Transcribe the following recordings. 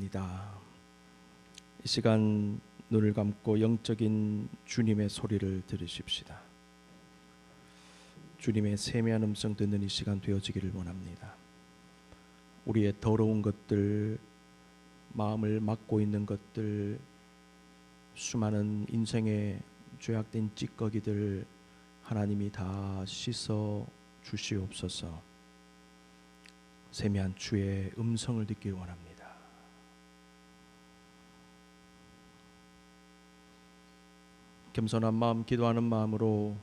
기도드립니다. 이 시간 눈을 감고 영적인 주님의 소리를 들으십시다. 주님의 세미한 음성 듣는 이 시간 되어지기를 원합니다. 우리의 더러운 것들, 마음을 막고 있는 것들, 수많은 인생의 죄악된 찌꺼기들 하나님이 다 씻어 주시옵소서. 세미한 주의 음성을 듣기를 원합니다. 겸손한 마음, 기도하는 마음으로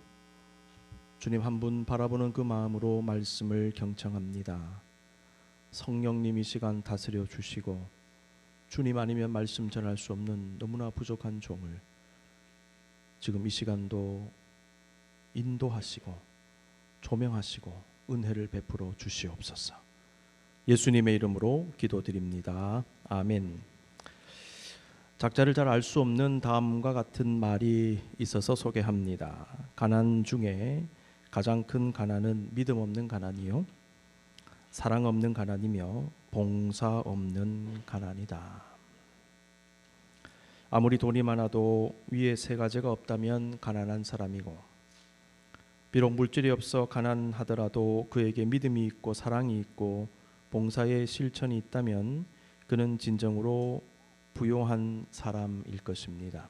주님 한 분 바라보는 그 마음으로 말씀을 경청합니다. 성령님 이 시간 다스려 주시고 주님 아니면 말씀 전할 수 없는 너무나 부족한 종을 지금 이 시간도 인도하시고 조명하시고 은혜를 베풀어 주시옵소서. 예수님의 이름으로 기도드립니다. 아멘. 작자를 잘 알 수 없는 다음과 같은 말이 있어서 소개합니다. 가난 중에 가장 큰 가난은 믿음 없는 가난이요, 사랑 없는 가난이며 봉사 없는 가난이다. 아무리 돈이 많아도 위에 세 가지가 없다면 가난한 사람이고, 비록 물질이 없어 가난하더라도 그에게 믿음이 있고 사랑이 있고 봉사의 실천이 있다면 그는 진정으로 부요한 사람일 것입니다.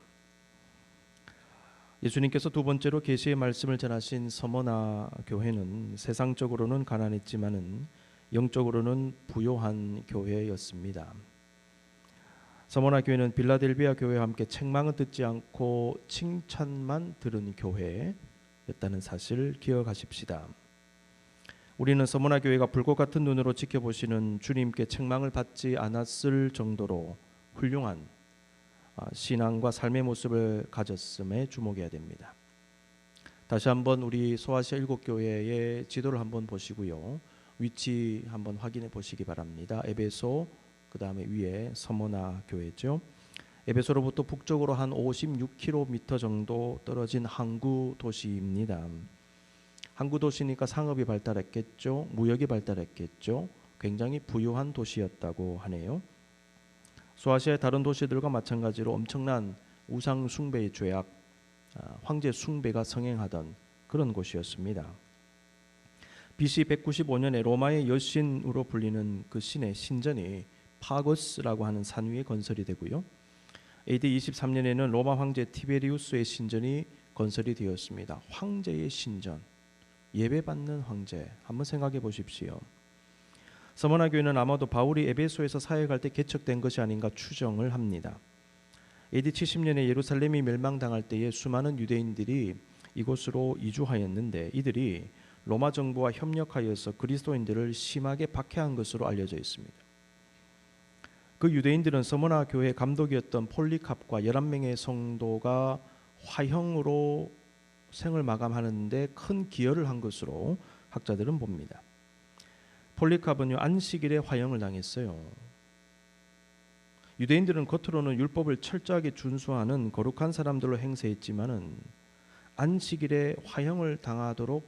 예수님께서 두 번째로 계시의 말씀을 전하신 서머나 교회는 세상적으로는 가난했지만은 영적으로는 부요한 교회였습니다. 서머나 교회는 빌라델비아 교회와 함께 책망은 듣지 않고 칭찬만 들은 교회였다는 사실을 기억하십시다. 우리는 서머나 교회가 불꽃 같은 눈으로 지켜보시는 주님께 책망을 받지 않았을 정도로 훌륭한 신앙과 삶의 모습을 가졌음에 주목해야 됩니다. 다시 한번 우리 소아시아 7교회의 지도를 한번 보시고요, 위치 한번 확인해 보시기 바랍니다. 에베소, 그 다음에 위에 서머나 교회죠. 에베소로부터 북쪽으로 한 56km 정도 떨어진 항구 도시입니다. 항구 도시니까 상업이 발달했겠죠, 무역이 발달했겠죠. 굉장히 부유한 도시였다고 하네요. 소아시아의 다른 도시들과 마찬가지로 엄청난 우상 숭배의 죄악, 황제 숭배가 성행하던 그런 곳이었습니다. BC 195년에 로마의 여신으로 불리는 그 신의 신전이 파거스라고 하는 산 위에 건설이 되고요, AD 23년에는 로마 황제 티베리우스의 신전이 건설이 되었습니다. 황제의 신전, 예배받는 황제, 한번 생각해 보십시오. 서머나 교회는 아마도 바울이 에베소에서 사역할 때 개척된 것이 아닌가 추정을 합니다. AD 70년에 예루살렘이 멸망당할 때에 수많은 유대인들이 이곳으로 이주하였는데 이들이 로마 정부와 협력하여서 그리스도인들을 심하게 박해한 것으로 알려져 있습니다. 그 유대인들은 서머나 교회 감독이었던 폴리캅과 11명의 성도가 화형으로 생을 마감하는 데 큰 기여를 한 것으로 학자들은 봅니다. 폴리캅은요, 안식일에 화형을 당했어요. 유대인들은 겉으로는 율법을 철저하게 준수하는 거룩한 사람들로 행세했지만은 안식일에 화형을 당하도록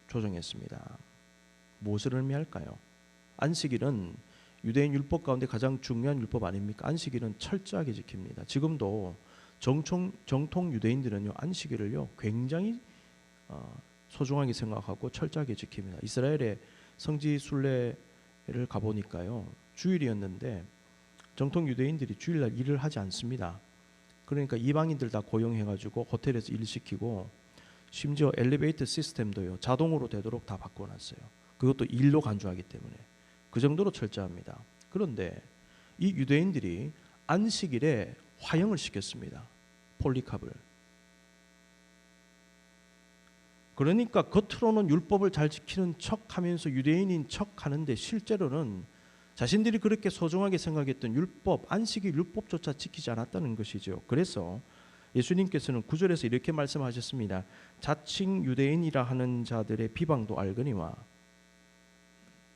조정했습니다. 무엇을 의미할까요? 안식일은 유대인 율법 가운데 가장 중요한 율법 아닙니까? 안식일은 철저하게 지킵니다. 지금도 정통 유대인들은요, 안식일을요 굉장히 소중하게 생각하고 철저하게 지킵니다. 이스라엘의 성지 순례를 가보니까요, 주일이었는데 정통 유대인들이 주일날 일을 하지 않습니다. 그러니까 이방인들 다 고용해가지고 호텔에서 일시키고 심지어 엘리베이터 시스템도요 자동으로 되도록 다 바꿔놨어요. 그것도 일로 간주하기 때문에 그 정도로 철저합니다. 그런데 이 유대인들이 안식일에 화형을 시켰습니다. 폴리캅을. 그러니까 겉으로는 율법을 잘 지키는 척하면서 유대인인 척하는데 실제로는 자신들이 그렇게 소중하게 생각했던 율법, 안식일 율법조차 지키지 않았다는 것이죠. 그래서 예수님께서는 9절에서 이렇게 말씀하셨습니다. 자칭 유대인이라 하는 자들의 비방도 알거니와,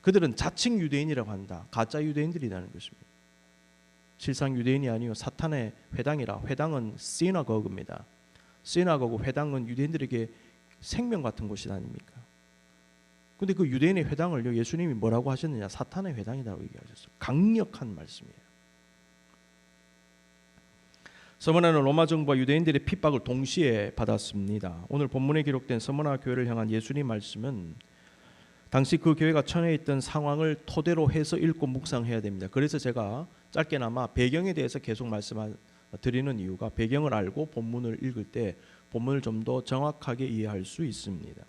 그들은 자칭 유대인이라고 한다. 가짜 유대인들이라는 것입니다. 실상 유대인이 아니요 사탄의 회당이라. 회당은 시나고그입니다. 시나고그, 회당은 유대인들에게 생명 같은 곳이 아닙니까? 근데 그 유대인의 회당을요 예수님이 뭐라고 하셨느냐? 사탄의 회당이라고 얘기하셨어요. 강력한 말씀이에요. 서머나는 로마 정부와 유대인들의 핍박을 동시에 받았습니다. 오늘 본문에 기록된 서머나 교회를 향한 예수님 말씀은 당시 그 교회가 처해 있던 상황을 토대로 해서 읽고 묵상해야 됩니다. 그래서 제가 짧게나마 배경에 대해서 계속 말씀드리는 이유가 배경을 알고 본문을 읽을 때 본문을 좀 더 정확하게 이해할 수 있습니다.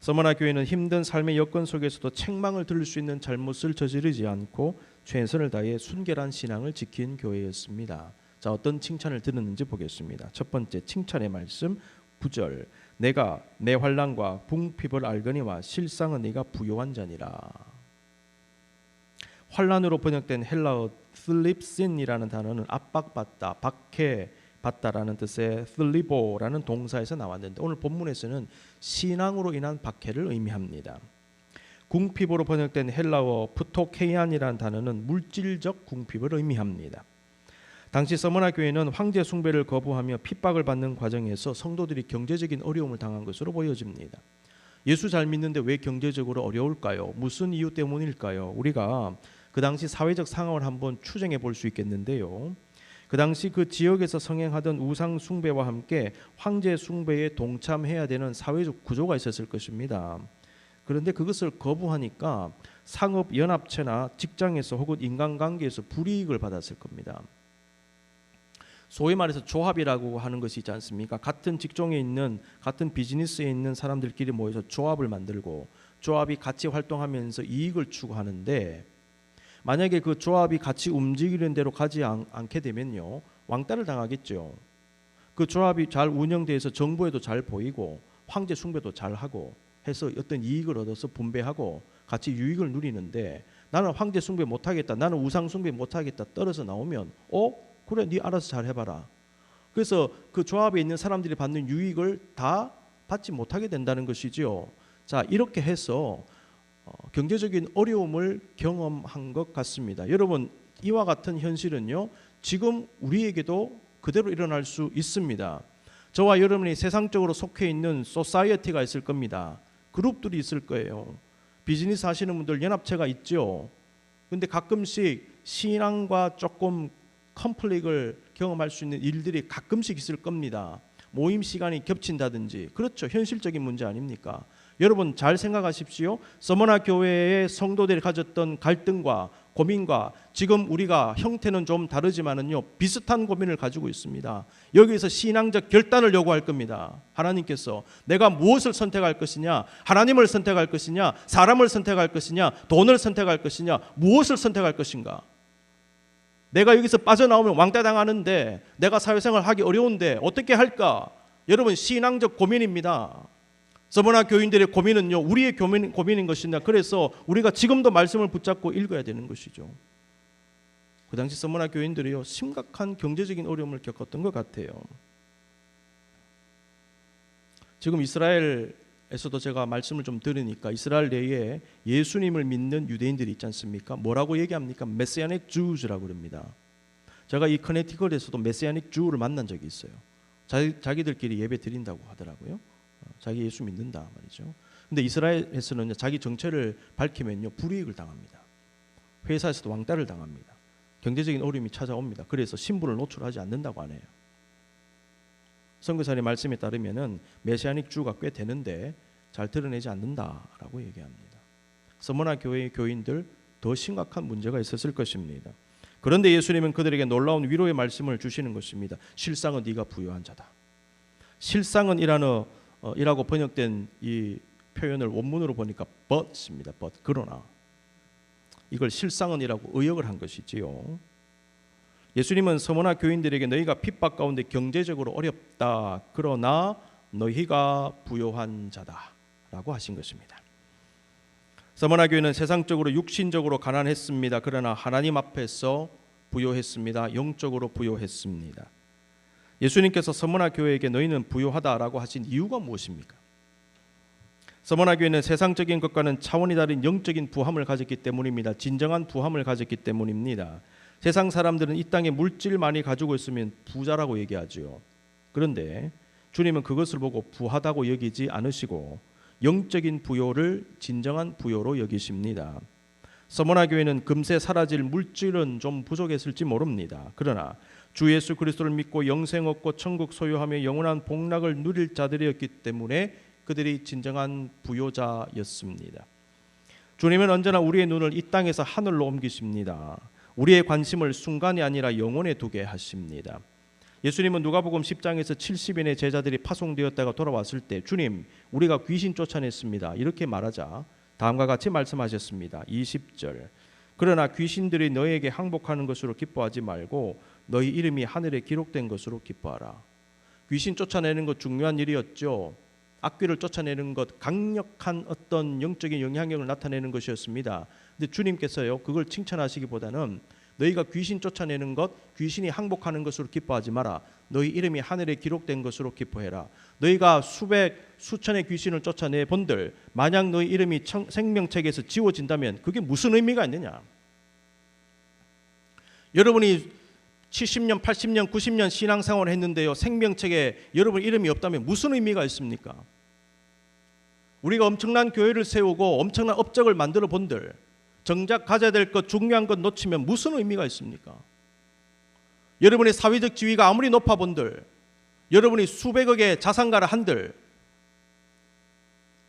서머나 교회는 힘든 삶의 여건 속에서도 책망을 들을 수 있는 잘못을 저지르지 않고 최선을 다해 순결한 신앙을 지킨 교회였습니다. 자, 어떤 칭찬을 들었는지 보겠습니다. 첫 번째 칭찬의 말씀 9절, 내가 내 환난과 궁핍을 알거니와 실상은 네가 부요한 자니라. 환난으로 번역된 헬라어 슬립신이라는 단어는 압박받다, 박해받다라는 뜻의 슬리보라는 동사에서 나왔는데 오늘 본문에서는 신앙으로 인한 박해를 의미합니다. 궁핍으로 번역된 헬라어 프토케이안이라는 단어는 물질적 궁핍을 의미합니다. 당시 서머나 교회는 황제 숭배를 거부하며 핍박을 받는 과정에서 성도들이 경제적인 어려움을 당한 것으로 보여집니다. 예수 잘 믿는데 왜 경제적으로 어려울까요? 무슨 이유 때문일까요? 우리가 그 당시 사회적 상황을 한번 추정해 볼 수 있겠는데요. 그 당시 그 지역에서 성행하던 우상 숭배와 함께 황제 숭배에 동참해야 되는 사회적 구조가 있었을 것입니다. 그런데 그것을 거부하니까 상업 연합체나 직장에서 혹은 인간관계에서 불이익을 받았을 겁니다. 소위 말해서 조합이라고 하는 것이 있지 않습니까? 같은 직종에 있는, 같은 비즈니스에 있는 사람들끼리 모여서 조합을 만들고 조합이 같이 활동하면서 이익을 추구하는데 만약에 그 조합이 같이 움직이는 대로 가지 않게 되면요, 왕따를 당하겠죠. 그 조합이 잘 운영돼서 정부에도 잘 보이고 황제 숭배도 잘 하고 해서 어떤 이익을 얻어서 분배하고 같이 유익을 누리는데 나는 황제 숭배 못하겠다, 나는 우상 숭배 못하겠다 떨어져 나오면 그래, 네 알아서 잘 해봐라. 그래서 그 조합에 있는 사람들이 받는 유익을 다 받지 못하게 된다는 것이지요. 자, 이렇게 해서 경제적인 어려움을 경험한 것 같습니다. 여러분, 이와 같은 현실은요, 지금 우리에게도 그대로 일어날 수 있습니다. 저와 여러분이 세상적으로 속해 있는 소사이어티가 있을 겁니다. 그룹들이 있을 거예요. 비즈니스 하시는 분들 연합체가 있죠. 근데 가끔씩 신앙과 조금 컨플릭을 경험할 수 있는 일들이 가끔씩 있을 겁니다. 모임 시간이 겹친다든지. 그렇죠. 현실적인 문제 아닙니까? 여러분 잘 생각하십시오. 서머나 교회의 성도들이 가졌던 갈등과 고민과 지금 우리가 형태는 좀 다르지만은요, 비슷한 고민을 가지고 있습니다. 여기에서 신앙적 결단을 요구할 겁니다. 하나님께서 내가 무엇을 선택할 것이냐, 하나님을 선택할 것이냐, 사람을 선택할 것이냐, 돈을 선택할 것이냐, 무엇을 선택할 것인가. 내가 여기서 빠져나오면 왕따 당하는데, 내가 사회생활 하기 어려운데 어떻게 할까? 여러분 신앙적 고민입니다. 서머나 교인들의 고민은요, 우리의 고민인 것이냐. 그래서 우리가 지금도 말씀을 붙잡고 읽어야 되는 것이죠. 그 당시 서머나 교인들이요, 심각한 경제적인 어려움을 겪었던 것 같아요. 지금 이스라엘에서도 제가 말씀을 좀 들으니까 이스라엘 내에 예수님을 믿는 유대인들이 있지 않습니까? 뭐라고 얘기합니까? 메시아닉 주즈라고 그럽니다. 제가 이 커네티컷에서도 메시아닉 주를 만난 적이 있어요. 자기들끼리 예배 드린다고 하더라고요. 자기 예수 믿는다 말이죠. 근데 이스라엘에서는 자기 정체를 밝히면요, 불이익을 당합니다. 회사에서도 왕따를 당합니다. 경제적인 어려움이 찾아옵니다. 그래서 신분을 노출하지 않는다고 하네요. 선교사님 말씀에 따르면은 메시아닉 주가 꽤 되는데 잘 드러내지 않는다라고 얘기합니다. 서머나 교회의 교인들 더 심각한 문제가 있었을 것입니다. 그런데 예수님은 그들에게 놀라운 위로의 말씀을 주시는 것입니다. 실상은 네가 부요한 자다. 실상은 이라고 번역된 이 표현을 원문으로 보니까 but입니다. but 그러나 이걸 실상은이라고 의역을 한 것이지요. 예수님은 서머나 교인들에게 너희가 핍박 가운데 경제적으로 어렵다. 그러나 너희가 부요한 자다라고 하신 것입니다. 서머나 교회는 세상적으로 육신적으로 가난했습니다. 그러나 하나님 앞에서 부요했습니다. 영적으로 부요했습니다. 예수님께서 서머나 교회에게 너희는 부요하다라고 하신 이유가 무엇입니까? 서머나 교회는 세상적인 것과는 차원이 다른 영적인 부함을 가졌기 때문입니다. 진정한 부함을 가졌기 때문입니다. 세상 사람들은 이 땅에 물질 많이 가지고 있으면 부자라고 얘기하죠. 그런데 주님은 그것을 보고 부하다고 여기지 않으시고 영적인 부요를 진정한 부요로 여기십니다. 서머나 교회는 금세 사라질 물질은 좀 부족했을지 모릅니다. 그러나 주 예수 그리스도를 믿고 영생 얻고 천국 소유하며 영원한 복락을 누릴 자들이었기 때문에 그들이 진정한 부요자였습니다. 주님은 언제나 우리의 눈을 이 땅에서 하늘로 옮기십니다. 우리의 관심을 순간이 아니라 영원에 두게 하십니다. 예수님은 누가복음 10장에서 70인의 제자들이 파송되었다가 돌아왔을 때 주님, 우리가 귀신 쫓아냈습니다. 이렇게 말하자 다음과 같이 말씀하셨습니다. 20절. 그러나 귀신들이 너에게 항복하는 것으로 기뻐하지 말고 너희 이름이 하늘에 기록된 것으로 기뻐하라. 귀신 쫓아내는 것 중요한 일이었죠. 악귀를 쫓아내는 것, 강력한 어떤 영적인 영향력을 나타내는 것이었습니다. 근데 주님께서요, 그걸 칭찬하시기보다는 너희가 귀신 쫓아내는 것, 귀신이 항복하는 것으로 기뻐하지 마라. 너희 이름이 하늘에 기록된 것으로 기뻐해라. 너희가 수천의 귀신을 쫓아내 본들 만약 너희 이름이 생명책에서 지워진다면 그게 무슨 의미가 있느냐? 여러분이 70년, 80년, 90년 신앙생활을 했는데요, 생명책에 여러분 이름이 없다면 무슨 의미가 있습니까? 우리가 엄청난 교회를 세우고 엄청난 업적을 만들어 본들 정작 가져야 될 것, 중요한 것 놓치면 무슨 의미가 있습니까? 여러분의 사회적 지위가 아무리 높아 본들, 여러분이 수백억의 자산가를 한들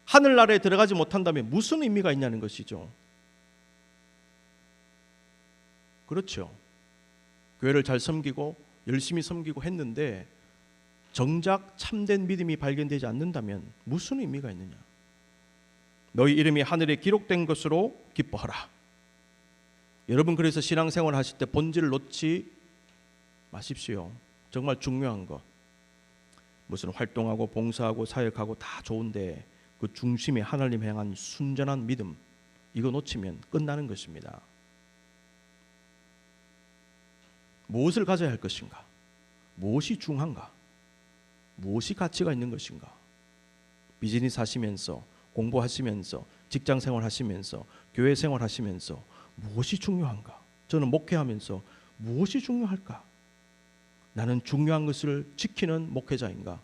하늘나라에 들어가지 못한다면 무슨 의미가 있냐는 것이죠. 그렇죠. 교회를 잘 섬기고 열심히 섬기고 했는데 정작 참된 믿음이 발견되지 않는다면 무슨 의미가 있느냐? 너희 이름이 하늘에 기록된 것으로 기뻐하라. 여러분, 그래서 신앙생활 하실 때 본질을 놓지 마십시오. 정말 중요한 것, 무슨 활동하고 봉사하고 사역하고 다 좋은데 그 중심에 하나님 향한 순전한 믿음, 이거 놓치면 끝나는 것입니다. 무엇을 가져야 할 것인가? 무엇이 중요한가? 무엇이 가치가 있는 것인가? 비즈니스 하시면서, 공부하시면서, 직장생활 하시면서, 교회 생활 하시면서 무엇이 중요한가? 저는 목회하면서 무엇이 중요할까? 나는 중요한 것을 지키는 목회자인가?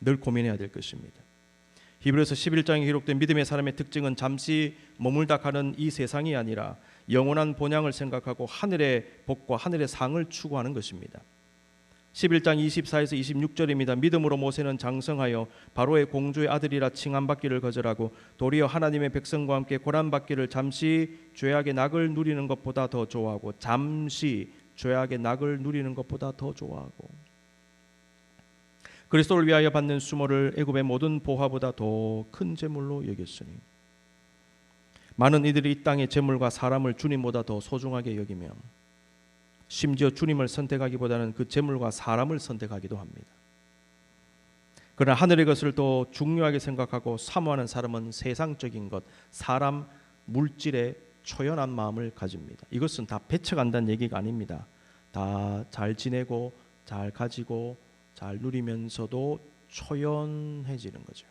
늘 고민해야 될 것입니다. 히브리서 11장에 기록된 믿음의 사람의 특징은 잠시 머물다 가는 이 세상이 아니라 영원한 본향을 생각하고 하늘의 복과 하늘의 상을 추구하는 것입니다. 11장 24에서 26절입니다. 믿음으로 모세는 장성하여 바로의 공주의 아들이라 칭함받기를 거절하고 도리어 하나님의 백성과 함께 고난받기를 잠시 죄악의 낙을 누리는 것보다 더 좋아하고, 잠시 죄악의 낙을 누리는 것보다 더 좋아하고, 그리스도를 위하여 받는 수모를 애굽의 모든 보화보다 더 큰 재물로 여겼으니, 많은 이들이 이 땅의 재물과 사람을 주님보다 더 소중하게 여기며 심지어 주님을 선택하기보다는 그 재물과 사람을 선택하기도 합니다. 그러나 하늘의 것을 더 중요하게 생각하고 사모하는 사람은 세상적인 것, 사람, 물질에 초연한 마음을 가집니다. 이것은 다 배척한다는 얘기가 아닙니다. 다 잘 지내고 잘 가지고 잘 누리면서도 초연해지는 거죠.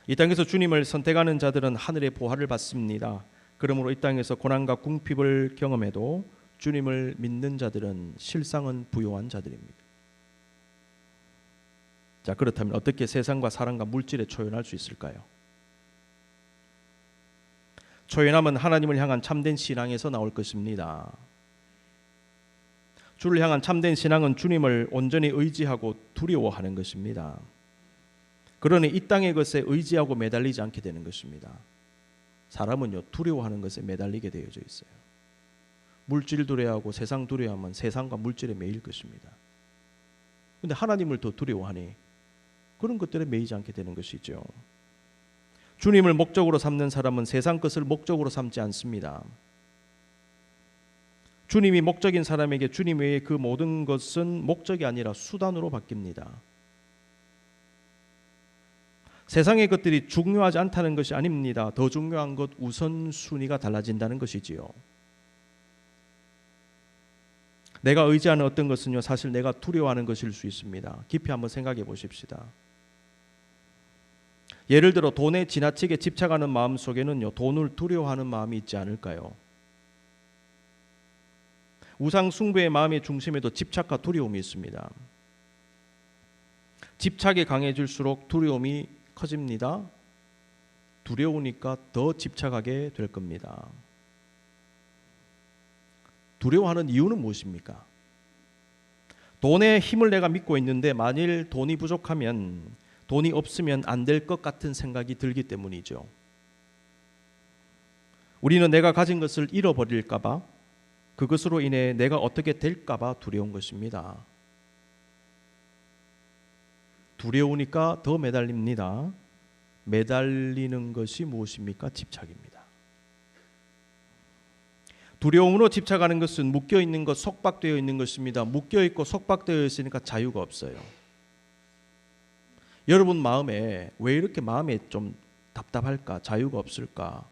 이 땅에서 주님을 선택하는 자들은 하늘의 보화를 받습니다. 그러므로 이 땅에서 고난과 궁핍을 경험해도 주님을 믿는 자들은 실상은 부요한 자들입니다. 자, 그렇다면 어떻게 세상과 사람과 물질에 초연할 수 있을까요? 초연함은 하나님을 향한 참된 신앙에서 나올 것입니다. 주를 향한 참된 신앙은 주님을 온전히 의지하고 두려워하는 것입니다. 그러니 이 땅의 것에 의지하고 매달리지 않게 되는 것입니다. 사람은요, 두려워하는 것에 매달리게 되어져 있어요. 물질 두려워하고 세상 두려워하면 세상과 물질에 매일 것입니다. 그런데 하나님을 더 두려워하니 그런 것들에 매이지 않게 되는 것이죠. 주님을 목적으로 삼는 사람은 세상 것을 목적으로 삼지 않습니다. 주님이 목적인 사람에게 주님 외에 그 모든 것은 목적이 아니라 수단으로 바뀝니다. 세상의 것들이 중요하지 않다는 것이 아닙니다. 더 중요한 것, 우선순위가 달라진다는 것이지요. 내가 의지하는 어떤 것은요, 사실 내가 두려워하는 것일 수 있습니다. 깊이 한번 생각해 보십시다. 예를 들어 돈에 지나치게 집착하는 마음 속에는요, 돈을 두려워하는 마음이 있지 않을까요? 우상 숭배의 마음의 중심에도 집착과 두려움이 있습니다. 집착이 강해질수록 두려움이 커집니다. 두려우니까 더 집착하게 될 겁니다. 두려워하는 이유는 무엇입니까? 돈의 힘을 내가 믿고 있는데 만일 돈이 부족하면, 돈이 없으면 안 될 것 같은 생각이 들기 때문이죠. 우리는 내가 가진 것을 잃어버릴까 봐, 그것으로 인해 내가 어떻게 될까 봐 두려운 것입니다. 두려우니까 더 매달립니다. 매달리는 것이 무엇입니까? 집착입니다. 두려움으로 집착하는 것은 묶여있는 것, 속박되어 있는 것입니다. 묶여있고 속박되어 있으니까 자유가 없어요. 여러분 마음에 왜 이렇게 마음에 좀 답답할까? 자유가 없을까?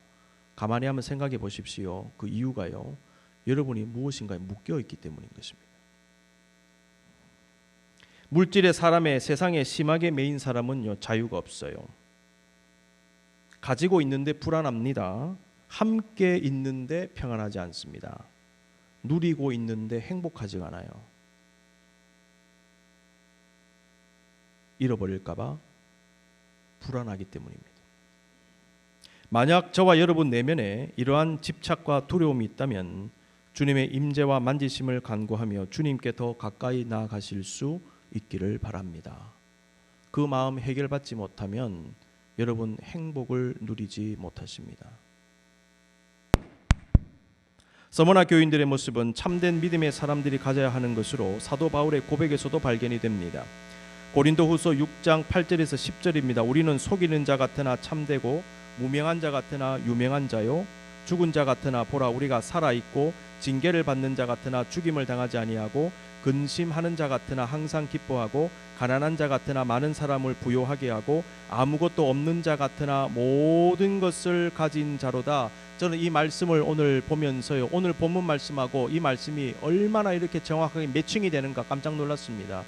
가만히 한번 생각해 보십시오. 그 이유가요, 여러분이 무엇인가에 묶여있기 때문인 것입니다. 물질의 사람의 세상에 심하게 매인 사람은요, 자유가 없어요. 가지고 있는데 불안합니다. 함께 있는데 평안하지 않습니다. 누리고 있는데 행복하지 않아요. 잃어버릴까 봐 불안하기 때문입니다. 만약 저와 여러분 내면에 이러한 집착과 두려움이 있다면 주님의 임재와 만지심을 간구하며 주님께 더 가까이 나아가실 수 있기를 바랍니다. 그 마음 해결받지 못하면 여러분 행복을 누리지 못하십니다. 서머나 교인들의 모습은 참된 믿음의 사람들이 가져야 하는 것으로 사도 바울의 고백에서도 발견이 됩니다. 고린도후서 6장 8절에서 10절입니다. 우리는 속이는 자 같으나 참되고 무명한 자 같으나 유명한 자요, 죽은 자 같으나 보라 우리가 살아있고 징계를 받는 자 같으나 죽임을 당하지 아니하고 근심하는 자 같으나 항상 기뻐하고 가난한 자 같으나 많은 사람을 부요하게 하고 아무것도 없는 자 같으나 모든 것을 가진 자로다. 저는 이 말씀을 오늘 보면서요, 오늘 본문 말씀하고 이 말씀이 얼마나 이렇게 정확하게 매칭이 되는가 깜짝 놀랐습니다.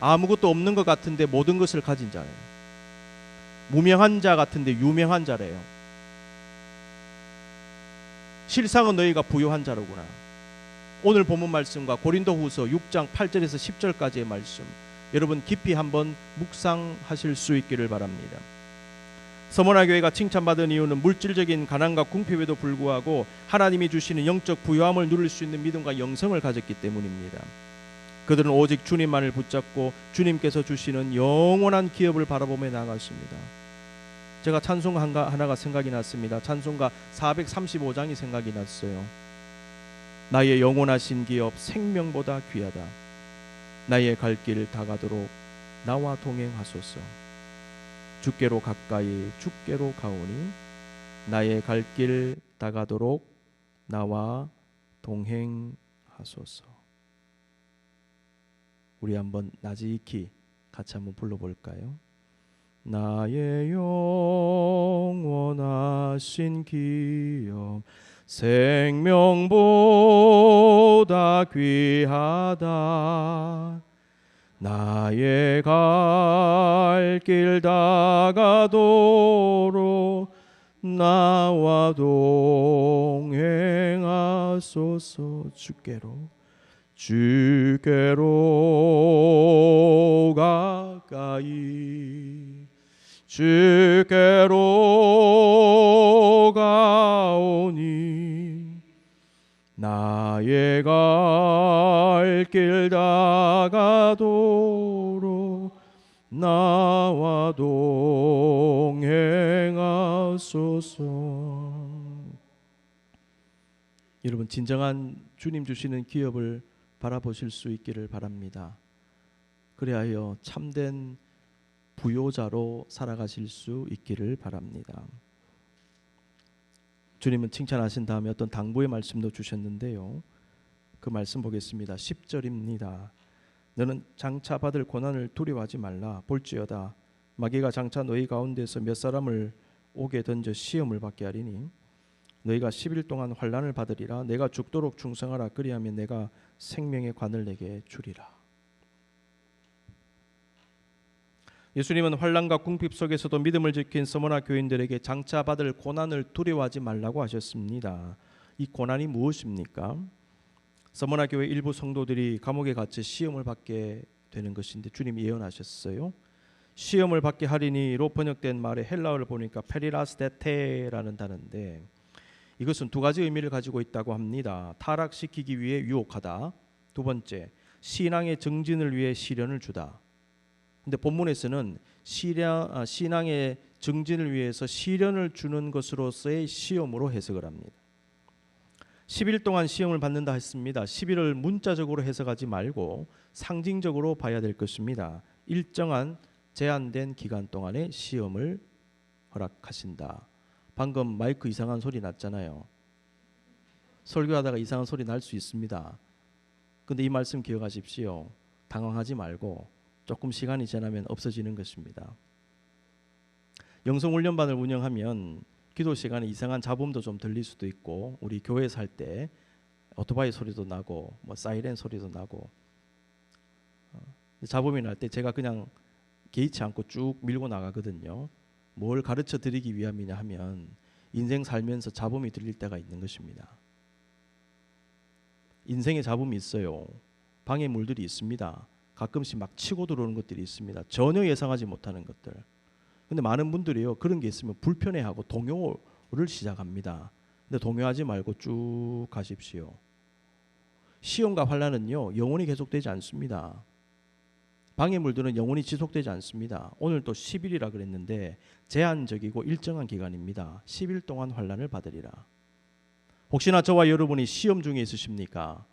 아무것도 없는 것 같은데 모든 것을 가진 자예요. 무명한 자 같은데 유명한 자래요. 실상은 너희가 부요한 자로구나. 오늘 본문 말씀과 고린도후서 6장 8절에서 10절까지의 말씀, 여러분 깊이 한번 묵상하실 수 있기를 바랍니다. 서머나 교회가 칭찬받은 이유는 물질적인 가난과 궁핍에도 불구하고 하나님이 주시는 영적 부요함을 누릴 수 있는 믿음과 영성을 가졌기 때문입니다. 그들은 오직 주님만을 붙잡고 주님께서 주시는 영원한 기업을 바라보며 나아갔습니다. 제가 찬송가 하나가 생각이 났습니다. 찬송가 435장이 생각이 났어요. 나의 영원하신 기업 생명보다 귀하다. 나의 갈 길 다가도록 나와 동행하소서. 주께로 가까이 주께로 가오니 나의 갈 길 다가도록 나와 동행하소서. 우리 한번 나지기 같이 한번 불러볼까요? 나의 영원하신 기업 생명보다 귀하다. 나의 갈 길 다가도록 나와 동행하소서. 주께로 가까이 주께로 가오니 나의 갈 길 다가도록 나와 동행하소서. 여러분 진정한 주님 주시는 기업을 바라보실 수 있기를 바랍니다. 그리하여 참된 부요자로 살아가실 수 있기를 바랍니다. 주님은 칭찬하신 다음에 어떤 당부의 말씀도 주셨는데요, 그 말씀 보겠습니다. 10절입니다. 너는 장차 받을 고난을 두려워하지 말라. 볼지어다 마귀가 장차 너희 가운데서 몇 사람을 옥에 던져 시험을 받게 하리니 너희가 10일 동안 환난을 받으리라. 내가 죽도록 충성하라. 그리하면 내가 생명의 관을 내게 주리라. 예수님은 환난과 궁핍 속에서도 믿음을 지킨 서머나 교인들에게 장차 받을 고난을 두려워하지 말라고 하셨습니다. 이 고난이 무엇입니까? 서머나 교회 일부 성도들이 감옥에 갇혀 시험을 받게 되는 것인데 주님이 예언하셨어요. 시험을 받게 하리니로 번역된 말의 헬라어를 보니까 페리라스데테라는 단어인데, 이것은 두 가지 의미를 가지고 있다고 합니다. 타락시키기 위해 유혹하다. 두 번째, 신앙의 정진을 위해 시련을 주다. 근데 본문에서는 신앙의 정진을 위해서 시련을 주는 것으로서의 시험으로 해석을 합니다. 10일 동안 시험을 받는다 했습니다. 10일을 문자적으로 해석하지 말고 상징적으로 봐야 될 것입니다. 일정한 제한된 기간 동안의 시험을 허락하신다. 방금 마이크 이상한 소리 났잖아요. 설교하다가 이상한 소리 날 수 있습니다. 근데 이 말씀 기억하십시오. 당황하지 말고 조금 시간이 지나면 없어지는 것입니다. 영성훈련반을 운영하면 기도 시간에 이상한 잡음도 좀 들릴 수도 있고, 우리 교회 살 때 오토바이 소리도 나고 뭐 사이렌 소리도 나고, 잡음이 날 때 제가 그냥 개의치 않고 쭉 밀고 나가거든요. 뭘 가르쳐 드리기 위함이냐 하면 인생 살면서 잡음이 들릴 때가 있는 것입니다. 인생에 잡음이 있어요. 방해물들이 있습니다. 가끔씩 막 치고 들어오는 것들이 있습니다. 전혀 예상하지 못하는 것들. 근데 많은 분들이요, 그런 게 있으면 불편해하고 동요를 시작합니다. 근데 동요하지 말고 쭉 가십시오. 시험과 환난은요, 영원히 계속되지 않습니다. 방해물들은 영원히 지속되지 않습니다. 오늘 또 10일이라 그랬는데 제한적이고 일정한 기간입니다. 10일 동안 환난을 받으리라. 혹시나 저와 여러분이 시험 중에 있으십니까?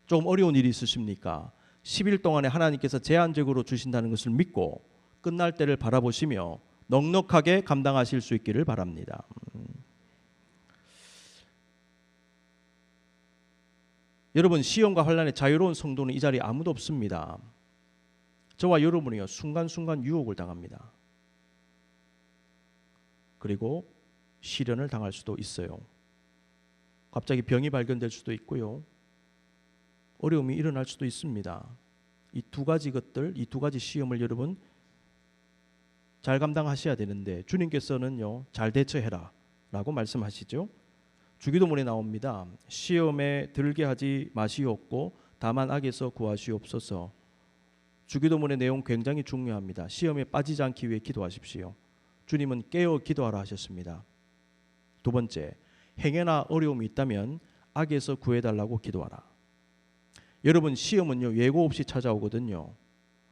좀 어려운 일이 있으십니까? 10일 동안에 하나님께서 제한적으로 주신다는 것을 믿고 끝날 때를 바라보시며 넉넉하게 감당하실 수 있기를 바랍니다. 여러분, 시험과 환난에 자유로운 성도는 이 자리에 아무도 없습니다. 저와 여러분이요, 순간순간 유혹을 당합니다. 그리고 시련을 당할 수도 있어요. 갑자기 병이 발견될 수도 있고요, 어려움이 일어날 수도 있습니다. 이 두 가지 것들, 이 두 가지 시험을 여러분 잘 감당하셔야 되는데 주님께서는요, 잘 대처해라 라고 말씀하시죠. 주기도문에 나옵니다. 시험에 들게 하지 마시옵고 다만 악에서 구하시옵소서. 주기도문의 내용 굉장히 중요합니다. 시험에 빠지지 않기 위해 기도하십시오. 주님은 깨어 기도하라 하셨습니다. 두 번째, 행여나 어려움이 있다면 악에서 구해달라고 기도하라. 여러분, 시험은요, 예고 없이 찾아오거든요.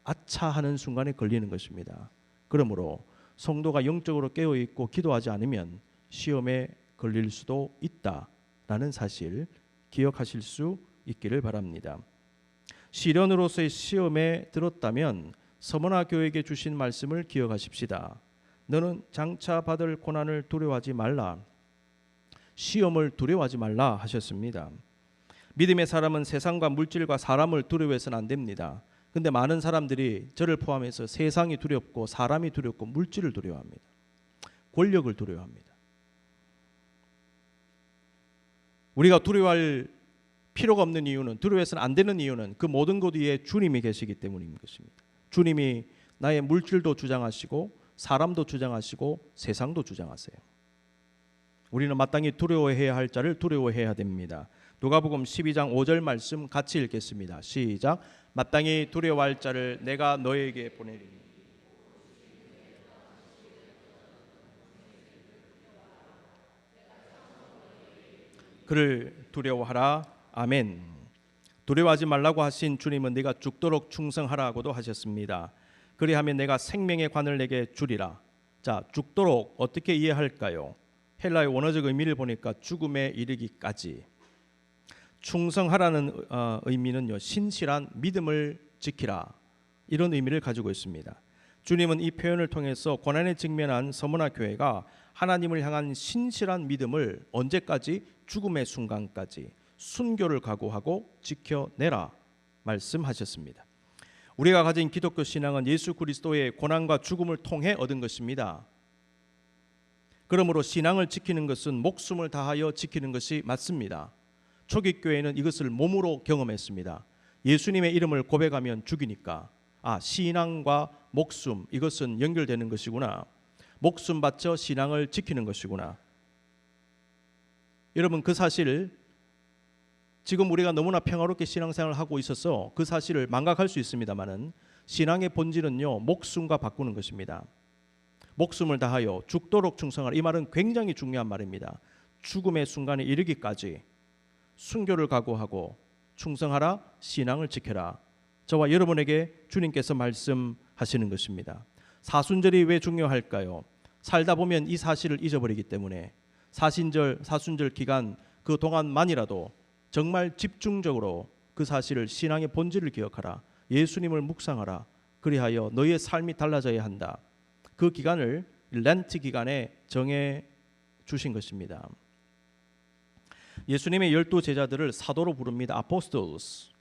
아차 하는 순간에 걸리는 것입니다. 그러므로 성도가 영적으로 깨어있고 기도하지 않으면 시험에 걸릴 수도 있다라는 사실 기억하실 수 있기를 바랍니다. 시련으로서의 시험에 들었다면 서머나 교회에게 주신 말씀을 기억하십시다. 너는 장차 받을 고난을 두려워하지 말라. 시험을 두려워하지 말라 하셨습니다. 믿음의 사람은 세상과 물질과 사람을 두려워해서는 안 됩니다. 근데 많은 사람들이 저를 포함해서 세상이 두렵고 사람이 두렵고 물질을 두려워합니다. 권력을 두려워합니다. 우리가 두려워할 필요가 없는 이유는, 두려워해서는 안 되는 이유는 그 모든 것 위에 주님이 계시기 때문인 것입니다. 주님이 나의 물질도 주장하시고 사람도 주장하시고 세상도 주장하세요. 우리는 마땅히 두려워해야 할 자를 두려워해야 됩니다. 누가복음 12장 5절 말씀 같이 읽겠습니다. 시작. 마땅히 두려워할 자를 내가 너에게 보내리니. 그를 두려워하라. 아멘. 두려워하지 말라고 하신 주님은 네가 죽도록 충성하라고도 하셨습니다. 그리하면 내가 생명의 관을 내게 주리라. 자, 죽도록 어떻게 이해할까요? 헬라의 원어적 의미를 보니까 죽음에 이르기까지. 충성하라는 의미는요, 신실한 믿음을 지키라, 이런 의미를 가지고 있습니다. 주님은 이 표현을 통해서 고난에 직면한 서머나 교회가 하나님을 향한 신실한 믿음을 언제까지? 죽음의 순간까지 순교를 각오하고 지켜내라 말씀하셨습니다. 우리가 가진 기독교 신앙은 예수 그리스도의 고난과 죽음을 통해 얻은 것입니다. 그러므로 신앙을 지키는 것은 목숨을 다하여 지키는 것이 맞습니다. 초기 교회는 이것을 몸으로 경험했습니다. 예수님의 이름을 고백하면 죽이니까 신앙과 목숨, 이것은 연결되는 것이구나. 목숨 바쳐 신앙을 지키는 것이구나. 여러분, 그 사실, 지금 우리가 너무나 평화롭게 신앙생활을 하고 있어서 그 사실을 망각할 수 있습니다만은 신앙의 본질은요, 목숨과 바꾸는 것입니다. 목숨을 다하여 죽도록 충성하라. 이 말은 굉장히 중요한 말입니다. 죽음의 순간에 이르기까지 순교를 각오하고 충성하라, 신앙을 지켜라. 저와 여러분에게 주님께서 말씀하시는 것입니다. 사순절이 왜 중요할까요? 살다 보면 이 사실을 잊어버리기 때문에 사순절 기간 그 동안만이라도 정말 집중적으로 그 사실을, 신앙의 본질을 기억하라. 예수님을 묵상하라. 그리하여 너의 삶이 달라져야 한다. 그 기간을 렌트 기간에 정해 주신 것입니다. 예수님의 12 제자들을 사도로 부릅니다. 아포스톨스.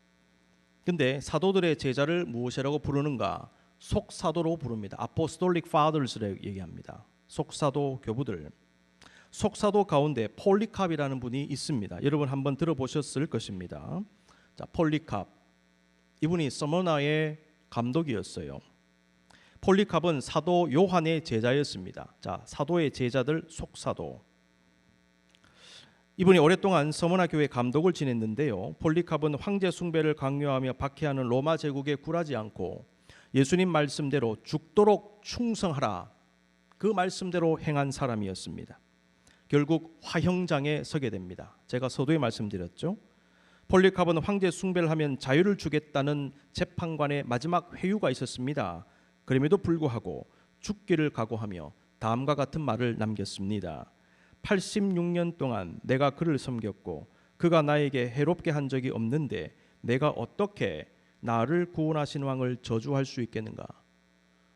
근데 사도들의 제자를 무엇이라고 부르는가? 속사도로 부릅니다. 아포스톨릭 파더스라고 얘기합니다. 속사도 교부들. 속사도 가운데 폴리캅이라는 분이 있습니다. 여러분 한번 들어보셨을 것입니다. 자, 폴리캅. 이분이 서머나의 감독이었어요. 폴리캅은 사도 요한의 제자였습니다. 자, 사도의 제자들 속사도. 이분이 오랫동안 서머나 교회 감독을 지냈는데요. 폴리캅은 황제 숭배를 강요하며 박해하는 로마 제국에 굴하지 않고 예수님 말씀대로 죽도록 충성하라. 그 말씀대로 행한 사람이었습니다. 결국 화형장에 서게 됩니다. 제가 서두에 말씀드렸죠. 폴리캅은 황제 숭배를 하면 자유를 주겠다는 재판관의 마지막 회유가 있었습니다. 그럼에도 불구하고 죽기를 각오하며 다음과 같은 말을 남겼습니다. 86년 동안 내가 그를 섬겼고 그가 나에게 해롭게 한 적이 없는데 내가 어떻게 나를 구원하신 왕을 저주할 수 있겠는가?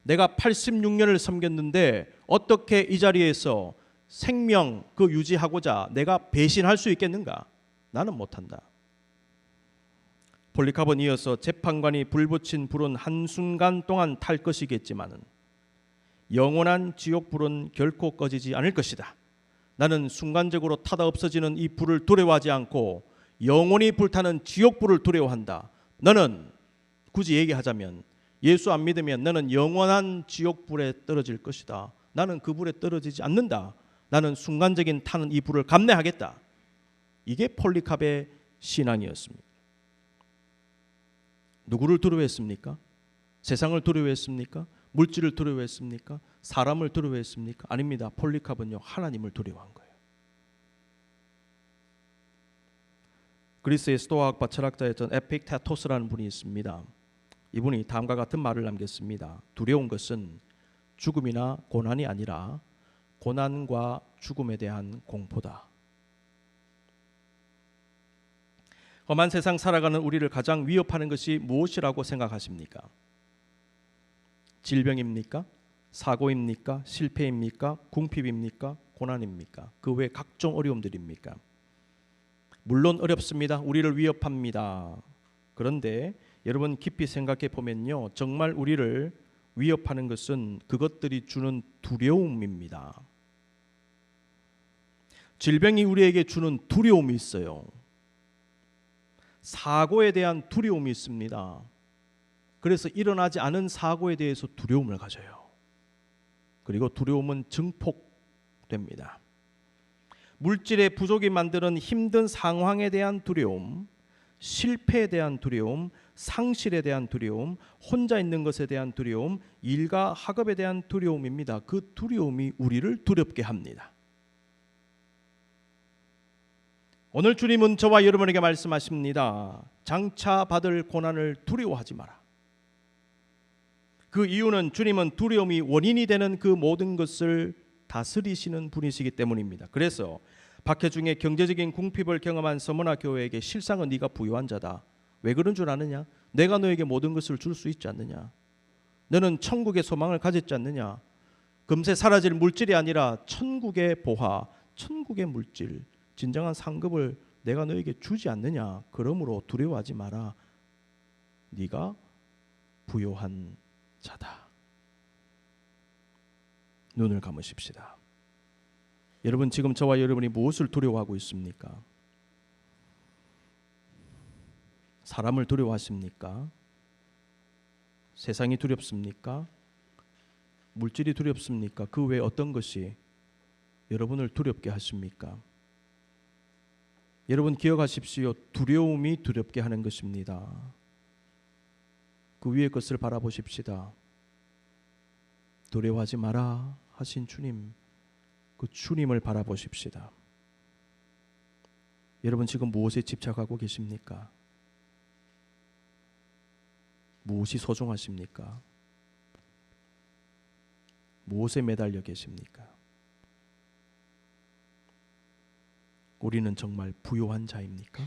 내가 86년을 섬겼는데 어떻게 이 자리에서 생명 그 유지하고자 내가 배신할 수 있겠는가? 나는 못한다. 폴리캅은 이어서 재판관이 불붙인 불은 한순간 동안 탈 것이겠지만은 영원한 지옥불은 결코 꺼지지 않을 것이다. 나는 순간적으로 타다 없어지는 이 불을 두려워하지 않고 영원히 불타는 지옥불을 두려워한다. 너는 굳이 얘기하자면 예수 안 믿으면 너는 영원한 지옥불에 떨어질 것이다. 나는 그 불에 떨어지지 않는다. 나는 순간적인 타는 이 불을 감내하겠다. 이게 폴리캅의 신앙이었습니다. 누구를 두려워했습니까? 세상을 두려워했습니까? 물질을 두려워했습니까? 사람을 두려워했습니까? 아닙니다. 폴리캅은요, 하나님을 두려워한 거예요. 그리스의 스토아학파 철학자였던 에픽테토스라는 분이 있습니다. 이분이 다음과 같은 말을 남겼습니다. 두려운 것은 죽음이나 고난이 아니라 고난과 죽음에 대한 공포다. 험한 세상 살아가는 우리를 가장 위협하는 것이 무엇이라고 생각하십니까? 질병입니까? 사고입니까? 실패입니까? 궁핍입니까? 고난입니까? 그 외 각종 어려움들입니까? 물론 어렵습니다. 우리를 위협합니다. 그런데 여러분 깊이 생각해 보면요, 정말 우리를 위협하는 것은 그것들이 주는 두려움입니다. 질병이 우리에게 주는 두려움이 있어요. 사고에 대한 두려움이 있습니다. 그래서 일어나지 않은 사고에 대해서 두려움을 가져요. 그리고 두려움은 증폭됩니다. 물질의 부족이 만드는 힘든 상황에 대한 두려움, 실패에 대한 두려움, 상실에 대한 두려움, 혼자 있는 것에 대한 두려움, 일과 학업에 대한 두려움입니다. 그 두려움이 우리를 두렵게 합니다. 오늘 주님은 저와 여러분에게 말씀하십니다. 장차 받을 고난을 두려워하지 마라. 그 이유는 주님은 두려움이 원인이 되는 그 모든 것을 다스리시는 분이시기 때문입니다. 그래서 박해 중에 경제적인 궁핍을 경험한 서머나 교회에게 실상은 네가 부유한 자다. 왜 그런 줄 아느냐? 내가 너에게 모든 것을 줄 수 있지 않느냐? 너는 천국의 소망을 가졌지 않느냐? 금세 사라질 물질이 아니라 천국의 보화, 천국의 물질, 진정한 상급을 내가 너에게 주지 않느냐? 그러므로 두려워하지 마라. 네가 부요한 자다. 눈을 감으십시다. 여러분 지금 저와 여러분이 무엇을 두려워하고 있습니까? 사람을 두려워하십니까? 세상이 두렵습니까? 물질이 두렵습니까? 그 외에 어떤 것이 여러분을 두렵게 하십니까? 여러분 기억하십시오. 두려움이 두렵게 하는 것입니다. 그 위의 것을 바라보십시다. 두려워하지 마라 하신 주님, 그 주님을 바라보십시다. 여러분 지금 무엇에 집착하고 계십니까? 무엇이 소중하십니까? 무엇에 매달려 계십니까? 우리는 정말 부요한 자입니까?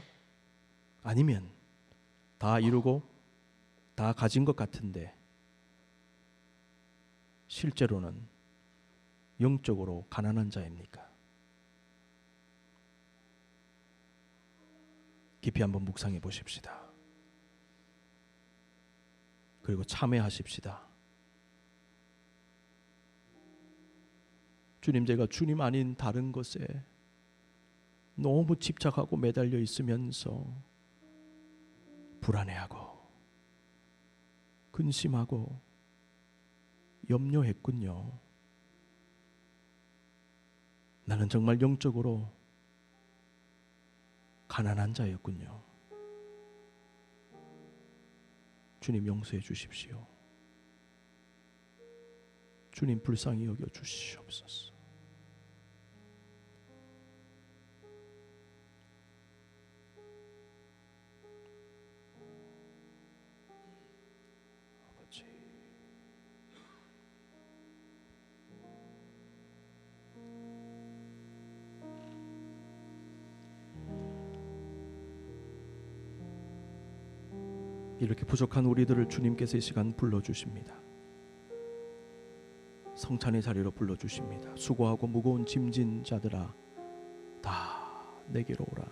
아니면 다 이루고 다 가진 것 같은데 실제로는 영적으로 가난한 자입니까? 깊이 한번 묵상해 보십시다. 그리고 참회하십시다. 주님, 제가 주님 아닌 다른 것에 너무 집착하고 매달려 있으면서 불안해하고 근심하고 염려했군요. 나는 정말 영적으로 가난한 자였군요. 주님 용서해 주십시오. 주님 불쌍히 여겨 주시옵소서. 아버지, 이렇게 부족한 우리들을 주님께서 이 시간 불러주십니다. 성찬의 자리로 불러주십니다. 수고하고 무거운 짐진 자들아 다 내게로 오라.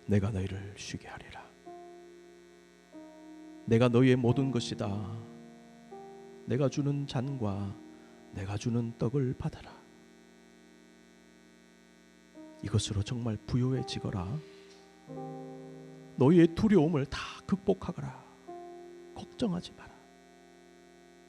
내가 너희를 쉬게 하리라. 내가 너희의 모든 것이다. 내가 주는 잔과 내가 주는 떡을 받아라. 이것으로 정말 부요해지거라. 너희의 두려움을 다 극복하거라. 걱정하지 마라.